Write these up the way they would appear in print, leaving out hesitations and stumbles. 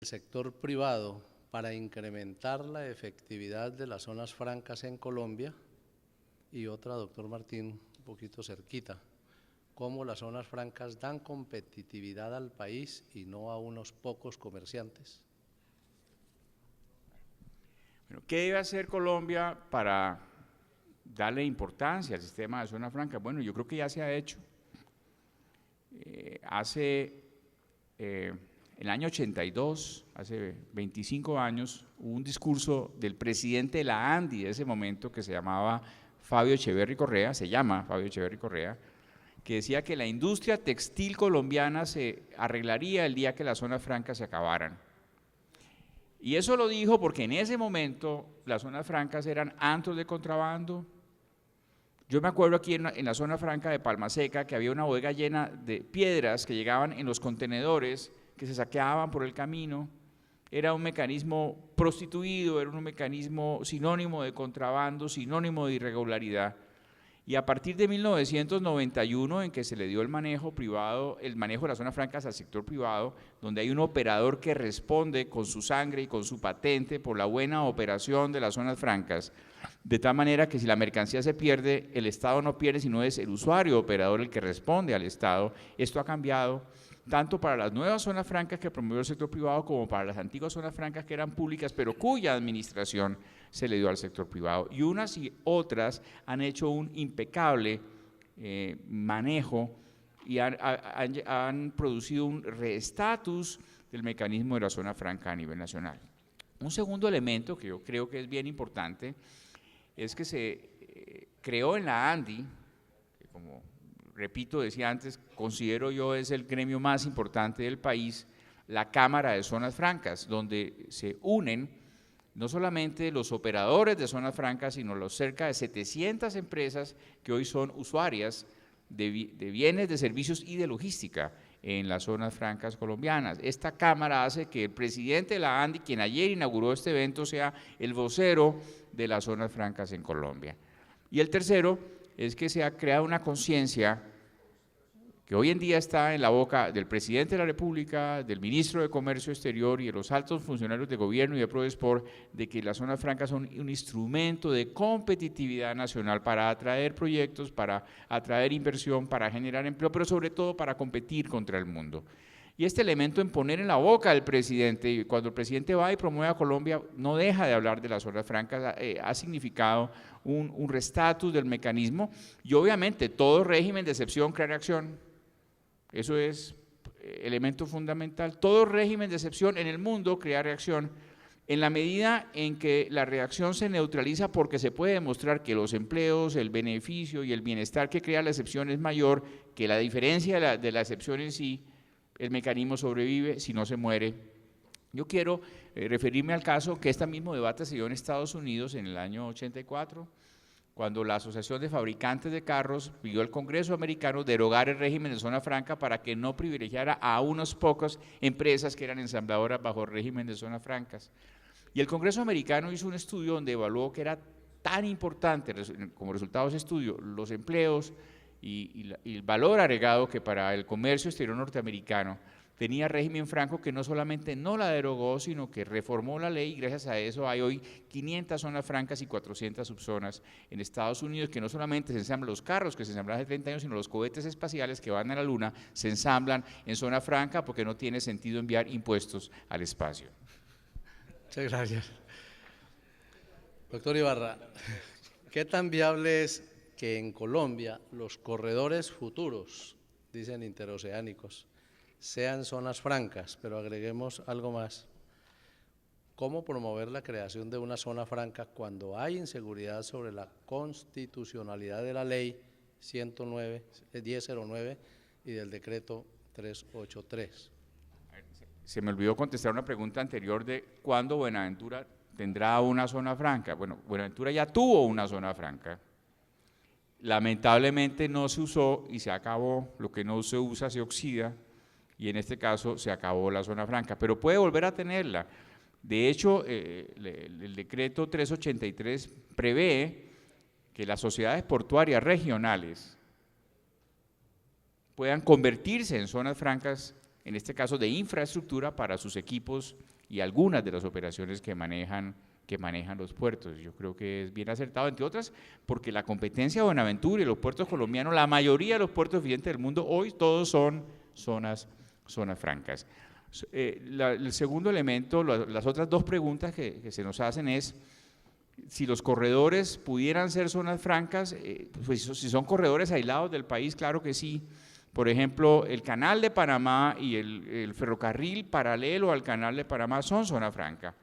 sector privado para incrementar la efectividad de las zonas francas en Colombia? Y otra, doctor Martín, un poquito cerquita, ¿cómo las zonas francas dan competitividad al país y no a unos pocos comerciantes? Bueno, ¿qué debe hacer Colombia para darle importancia al sistema de zona franca? Bueno, yo creo que ya se ha hecho. El año 82, hace 25 años, hubo un discurso del presidente de la ANDI de ese momento que se llamaba Fabio Echeverry Correa, se llama Fabio Echeverry Correa, que decía que la industria textil colombiana se arreglaría el día que las zonas francas se acabaran. Y eso lo dijo porque en ese momento las zonas francas eran antros de contrabando. Yo me acuerdo aquí en la zona franca de Palma Seca que había una bodega llena de piedras que llegaban en los contenedores que se saqueaban por el camino. Era un mecanismo prostituido, era un mecanismo sinónimo de contrabando, sinónimo de irregularidad. Y a partir de 1991, en que se le dio el manejo privado, el manejo de las zonas francas al sector privado, donde hay un operador que responde con su sangre y con su patente por la buena operación de las zonas francas, de tal manera que si la mercancía se pierde, el Estado no pierde, sino es el usuario operador el que responde al Estado. Esto ha cambiado tanto para las nuevas zonas francas que promovió el sector privado como para las antiguas zonas francas que eran públicas, pero cuya administración se le dio al sector privado. Y unas y otras han hecho un impecable manejo y han producido un reestatus del mecanismo de la zona franca a nivel nacional. Un segundo elemento que yo creo que es bien importante es que se creó en la ANDI, que como repito, decía antes, considero yo es el gremio más importante del país, la Cámara de Zonas Francas, donde se unen no solamente los operadores de zonas francas, sino los cerca de 700 empresas que hoy son usuarias de bienes, de servicios y de logística en las zonas francas colombianas. Esta Cámara hace que el presidente de la ANDI, quien ayer inauguró este evento, sea el vocero de las zonas francas en Colombia. Y el tercero es que se ha creado una conciencia que hoy en día está en la boca del presidente de la República, del ministro de Comercio Exterior y de los altos funcionarios de gobierno y de Prodesport, de que las zonas francas son un instrumento de competitividad nacional para atraer proyectos, para atraer inversión, para generar empleo, pero sobre todo para competir contra el mundo. Y este elemento en poner en la boca del presidente, y cuando el presidente va y promueve a Colombia, no deja de hablar de las zonas francas, ha significado un reestatus del mecanismo, y obviamente todo régimen de excepción crea reacción. Eso es elemento fundamental. Todo régimen de excepción en el mundo crea reacción en la medida en que la reacción se neutraliza porque se puede demostrar que los empleos, el beneficio y el bienestar que crea la excepción es mayor que la diferencia de la excepción en sí. El mecanismo sobrevive, si no se muere. Yo quiero referirme al caso que este mismo debate se dio en Estados Unidos en el año 84, cuando la Asociación de Fabricantes de Carros pidió al Congreso americano derogar el régimen de zona franca para que no privilegiara a unas pocas empresas que eran ensambladoras bajo el régimen de zonas francas. Y el Congreso americano hizo un estudio donde evaluó que era tan importante como resultado de ese estudio los empleos y el valor agregado que para el comercio exterior norteamericano tenía régimen franco, que no solamente no la derogó, sino que reformó la ley, y gracias a eso hay hoy 500 zonas francas y 400 subzonas en Estados Unidos, que no solamente se ensamblan los carros que se ensamblan hace 30 años, sino los cohetes espaciales que van a la luna se ensamblan en zona franca porque no tiene sentido enviar impuestos al espacio. Muchas gracias. Doctor Ibarra, ¿qué tan viable es que en Colombia los corredores futuros, dicen interoceánicos, sean zonas francas, pero agreguemos algo más? ¿Cómo promover la creación de una zona franca cuando hay inseguridad sobre la constitucionalidad de la ley 1009 y del decreto 383? Se me olvidó contestar una pregunta anterior de cuándo Buenaventura tendrá una zona franca. Bueno, Buenaventura ya tuvo una zona franca. Lamentablemente no se usó y se acabó. Lo que no se usa se oxida, y en este caso se acabó la zona franca, pero puede volver a tenerla. De hecho, el decreto 383 prevé que las sociedades portuarias regionales puedan convertirse en zonas francas en este caso de infraestructura para sus equipos y algunas de las operaciones que manejan los puertos. Yo creo que es bien acertado, entre otras, porque la competencia de Buenaventura y los puertos colombianos, la mayoría de los puertos eficientes del mundo hoy todos son zonas francas. El segundo elemento, las otras dos preguntas que se nos hacen es si los corredores pudieran ser zonas francas, pues si son corredores aislados del país, claro que sí. Por ejemplo, el canal de Panamá y el ferrocarril paralelo al canal de Panamá son zona franca.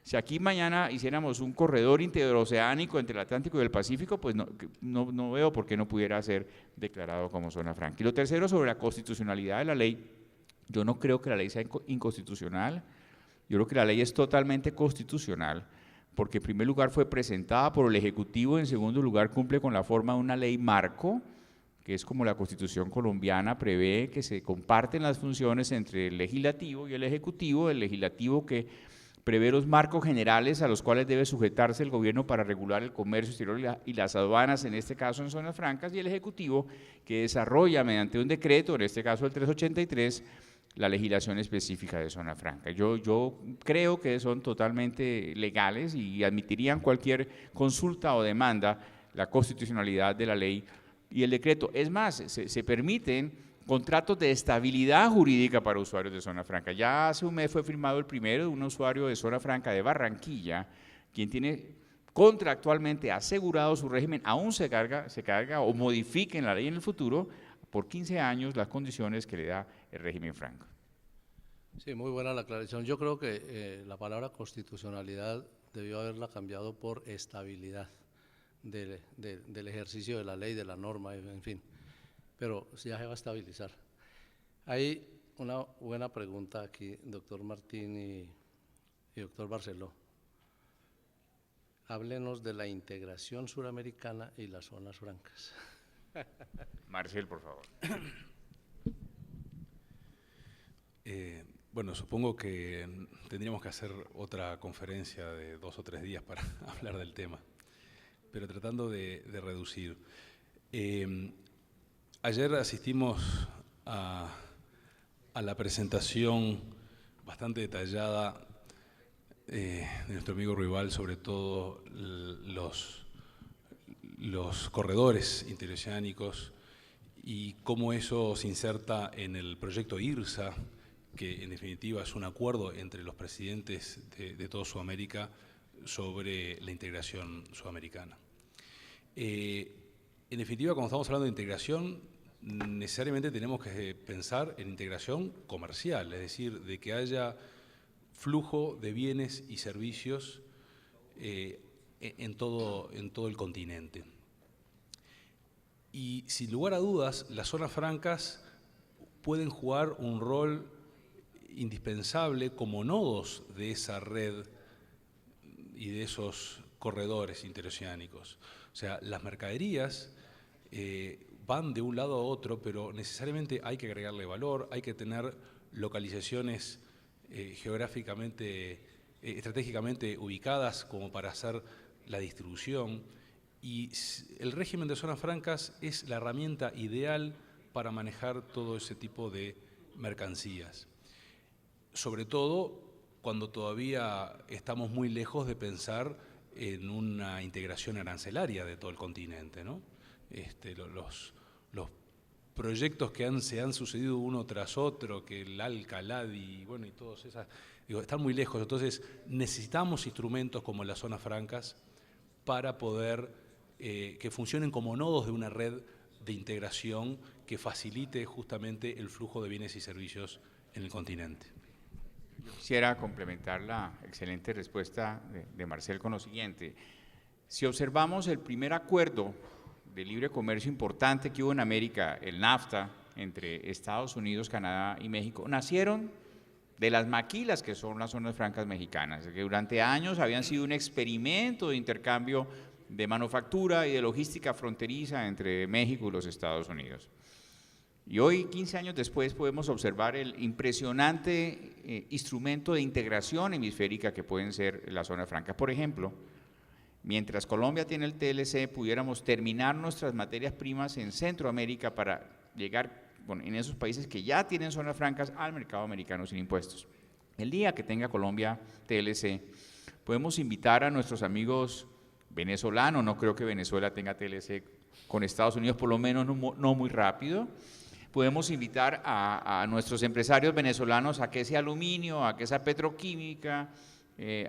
Si aquí mañana hiciéramos un corredor interoceánico entre el Atlántico y el Pacífico, pues no veo por qué no pudiera ser declarado como zona franca. Y lo tercero, sobre la constitucionalidad de la ley, yo no creo que la ley sea inconstitucional, yo creo que la ley es totalmente constitucional, porque en primer lugar fue presentada por el Ejecutivo, en segundo lugar cumple con la forma de una ley marco, que es como la Constitución colombiana prevé que se comparten las funciones entre el Legislativo y el Ejecutivo, el Legislativo que prevé los marcos generales a los cuales debe sujetarse el gobierno para regular el comercio exterior y las aduanas, en este caso en zonas francas, y el Ejecutivo que desarrolla mediante un decreto, en este caso el 383, la legislación específica de zona franca. Yo creo que son totalmente legales y admitirían cualquier consulta o demanda la constitucionalidad de la ley y el decreto. Es más, se permiten contratos de estabilidad jurídica para usuarios de zona franca. Ya hace un mes fue firmado el primero de un usuario de zona franca de Barranquilla, quien tiene contractualmente asegurado su régimen, aún se carga o modifique en la ley en el futuro, por 15 años las condiciones que le da el régimen franco. Sí, muy buena la aclaración. Yo creo que la palabra constitucionalidad debió haberla cambiado por estabilidad del ejercicio de la ley, de la norma, en fin. Pero ya se va a estabilizar. Hay una buena pregunta aquí, doctor Martín y doctor Barceló. Háblenos de la integración suramericana y las zonas francas. Marcel, por favor. Bueno, supongo que tendríamos que hacer otra conferencia de 2 o 3 días para hablar del tema, pero tratando de reducir. Ayer asistimos a la presentación bastante detallada de nuestro amigo Ruibal sobre todo los corredores interoceánicos y cómo eso se inserta en el proyecto IRSA, que en definitiva es un acuerdo entre los presidentes de toda Sudamérica sobre la integración sudamericana. En definitiva, cuando estamos hablando de integración, necesariamente tenemos que pensar en integración comercial, es decir, de que haya flujo de bienes y servicios en todo el continente. Y sin lugar a dudas, las zonas francas pueden jugar un rol indispensable como nodos de esa red y de esos corredores interoceánicos. O sea, las mercaderías van de un lado a otro, pero necesariamente hay que agregarle valor, hay que tener localizaciones geográficamente, estratégicamente ubicadas como para hacer la distribución. Y el régimen de zonas francas es la herramienta ideal para manejar todo ese tipo de mercancías. Sobre todo cuando todavía estamos muy lejos de pensar en una integración arancelaria de todo el continente, ¿no? Los proyectos que se han sucedido uno tras otro, que el ALCA, y bueno, y todos esas, están muy lejos. Entonces necesitamos instrumentos como las zonas francas para poder que funcionen como nodos de una red de integración que facilite justamente el flujo de bienes y servicios en el continente. Quisiera complementar la excelente respuesta de Marcel con lo siguiente. Si observamos el primer acuerdo de libre comercio importante que hubo en América, el NAFTA, entre Estados Unidos, Canadá y México, nacieron de las maquilas que son las zonas francas mexicanas, que durante años habían sido un experimento de intercambio de manufactura y de logística fronteriza entre México y los Estados Unidos. Y hoy, 15 años después, podemos observar el impresionante instrumento de integración hemisférica que pueden ser las zonas francas. Por ejemplo, mientras Colombia tiene el TLC, pudiéramos terminar nuestras materias primas en Centroamérica para llegar, en esos países que ya tienen zonas francas al mercado americano sin impuestos. El día que tenga Colombia TLC, podemos invitar a nuestros amigos venezolanos, no creo que Venezuela tenga TLC con Estados Unidos, por lo menos no muy rápido. Podemos invitar a nuestros empresarios venezolanos a que ese aluminio, a que esa petroquímica,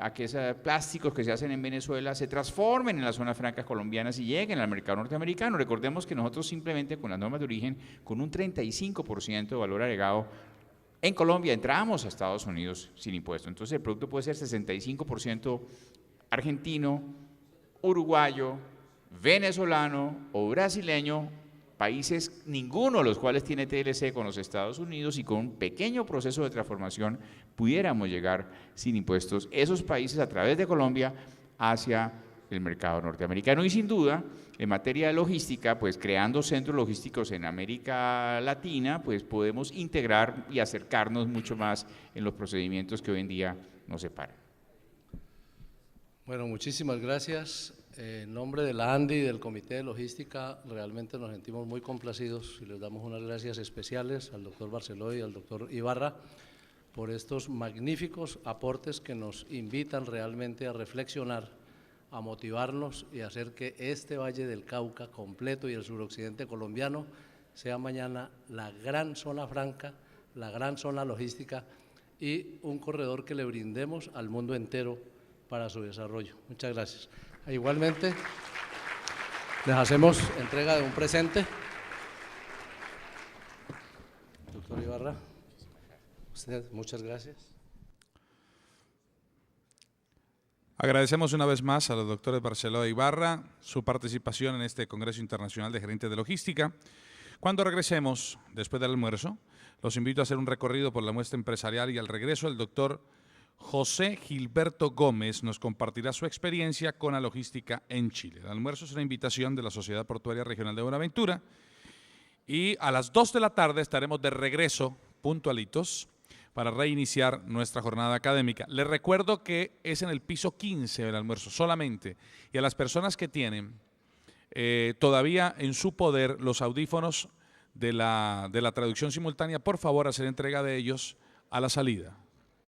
a que esos plásticos que se hacen en Venezuela se transformen en las zonas francas colombianas y lleguen al mercado norteamericano. Recordemos que nosotros simplemente con las normas de origen, con un 35% de valor agregado, en Colombia entramos a Estados Unidos sin impuesto. Entonces el producto puede ser 65% argentino, uruguayo, venezolano o brasileño, países ninguno de los cuales tiene TLC con los Estados Unidos, y con un pequeño proceso de transformación pudiéramos llegar sin impuestos esos países a través de Colombia hacia el mercado norteamericano. Y sin duda, en materia de logística, pues creando centros logísticos en América Latina, pues podemos integrar y acercarnos mucho más en los procedimientos que hoy en día nos separan. Bueno, muchísimas gracias. En nombre de la ANDI y del Comité de Logística, realmente nos sentimos muy complacidos y les damos unas gracias especiales al doctor Barceló y al doctor Ibarra por estos magníficos aportes que nos invitan realmente a reflexionar, a motivarnos y a hacer que este Valle del Cauca completo y el suroccidente colombiano sea mañana la gran zona franca, la gran zona logística y un corredor que le brindemos al mundo entero para su desarrollo. Muchas gracias. Igualmente, les hacemos entrega de un presente. Doctor Ibarra, usted, muchas gracias. Agradecemos una vez más a los doctores Barceló e Ibarra su participación en este Congreso Internacional de Gerentes de Logística. Cuando regresemos, después del almuerzo, los invito a hacer un recorrido por la muestra empresarial y al regreso el doctor José Gilberto Gómez nos compartirá su experiencia con la logística en Chile. El almuerzo es una invitación de la Sociedad Portuaria Regional de Buenaventura y a las 2 de la tarde estaremos de regreso, puntualitos, para reiniciar nuestra jornada académica. Les recuerdo que es en el piso 15 del almuerzo solamente, y a las personas que tienen todavía en su poder los audífonos de la traducción simultánea, por favor hacer entrega de ellos a la salida.